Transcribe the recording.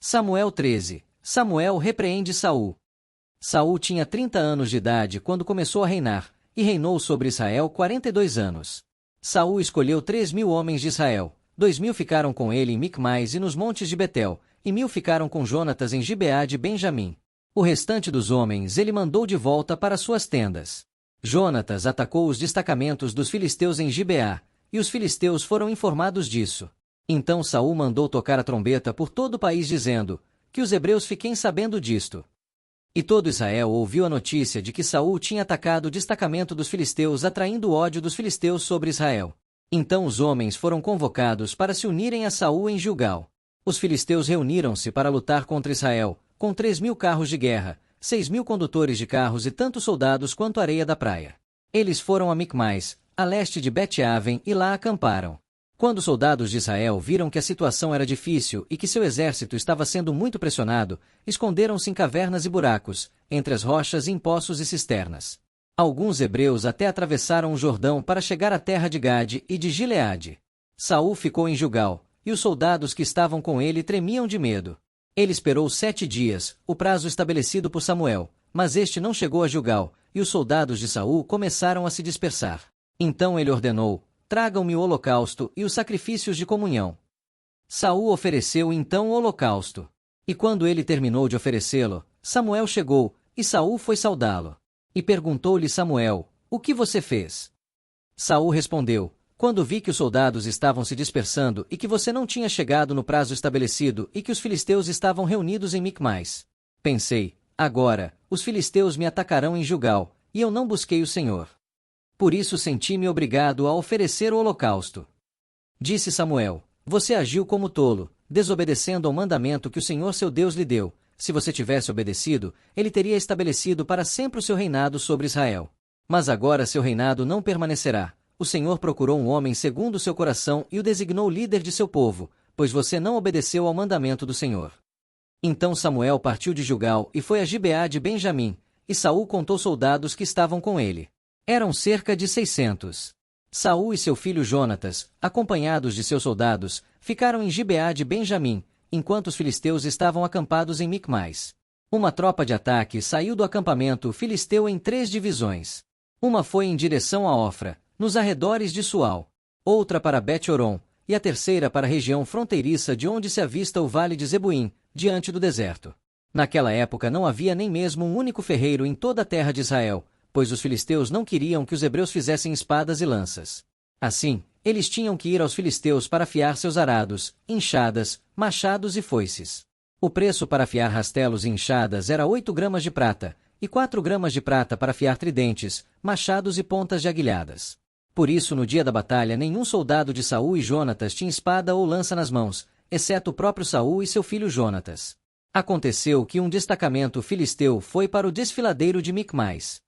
Samuel 13. Samuel repreende Saul. Saul tinha 30 anos de idade quando começou a reinar, e reinou sobre Israel 42 anos. Saul escolheu 3.000 homens de Israel, 2.000 ficaram com ele em Micmais e nos montes de Betel, e 1.000 ficaram com Jonatas em Gibeá de Benjamim. O restante dos homens ele mandou de volta para suas tendas. Jonatas atacou os destacamentos dos filisteus em Gibeá, e os filisteus foram informados disso. Então Saul mandou tocar a trombeta por todo o país dizendo, que os hebreus fiquem sabendo disto. E todo Israel ouviu a notícia de que Saul tinha atacado o destacamento dos filisteus, atraindo o ódio dos filisteus sobre Israel. Então os homens foram convocados para se unirem a Saul em Gilgal. Os filisteus reuniram-se para lutar contra Israel, com 3.000 carros de guerra, 6.000 condutores de carros e tantos soldados quanto areia da praia. Eles foram a Micmais, a leste de Bet-Aven, e lá acamparam. Quando os soldados de Israel viram que a situação era difícil e que seu exército estava sendo muito pressionado, esconderam-se em cavernas e buracos, entre as rochas e em poços e cisternas. Alguns hebreus até atravessaram o Jordão para chegar à terra de Gade e de Gileade. Saul ficou em Gilgal, e os soldados que estavam com ele tremiam de medo. Ele esperou 7 dias, o prazo estabelecido por Samuel, mas este não chegou a Gilgal, e os soldados de Saul começaram a se dispersar. Então ele ordenou: tragam-me o holocausto e os sacrifícios de comunhão. Saul ofereceu então o holocausto. E quando ele terminou de oferecê-lo, Samuel chegou, e Saul foi saudá-lo. E perguntou-lhe Samuel: o que você fez? Saul respondeu: quando vi que os soldados estavam se dispersando e que você não tinha chegado no prazo estabelecido e que os filisteus estavam reunidos em Micmais, pensei, agora, os filisteus me atacarão em Gilgal, e eu não busquei o Senhor. Por isso senti-me obrigado a oferecer o holocausto. Disse Samuel: você agiu como tolo, desobedecendo ao mandamento que o Senhor seu Deus lhe deu. Se você tivesse obedecido, ele teria estabelecido para sempre o seu reinado sobre Israel. Mas agora seu reinado não permanecerá. O Senhor procurou um homem segundo o seu coração e o designou líder de seu povo, pois você não obedeceu ao mandamento do Senhor. Então Samuel partiu de Gilgal e foi a Gibeá de Benjamim, e Saul contou soldados que estavam com ele. Eram cerca de 600. Saul e seu filho Jonatas, acompanhados de seus soldados, ficaram em Gibeá de Benjamim, enquanto os filisteus estavam acampados em Micmais. Uma tropa de ataque saiu do acampamento filisteu em 3 divisões. Uma foi em direção a Ofra, nos arredores de Sual, outra para Bet-Horon, e a terceira para a região fronteiriça de onde se avista o vale de Zebuim, diante do deserto. Naquela época não havia nem mesmo um único ferreiro em toda a terra de Israel, pois os filisteus não queriam que os hebreus fizessem espadas e lanças. Assim, eles tinham que ir aos filisteus para afiar seus arados, enxadas, machados e foices. O preço para afiar rastelos e enxadas era 8 gramas de prata, e 4 gramas de prata para afiar tridentes, machados e pontas de aguilhadas. Por isso, no dia da batalha, nenhum soldado de Saul e Jonatas tinha espada ou lança nas mãos, exceto o próprio Saul e seu filho Jonatas. Aconteceu que um destacamento filisteu foi para o desfiladeiro de Micmais.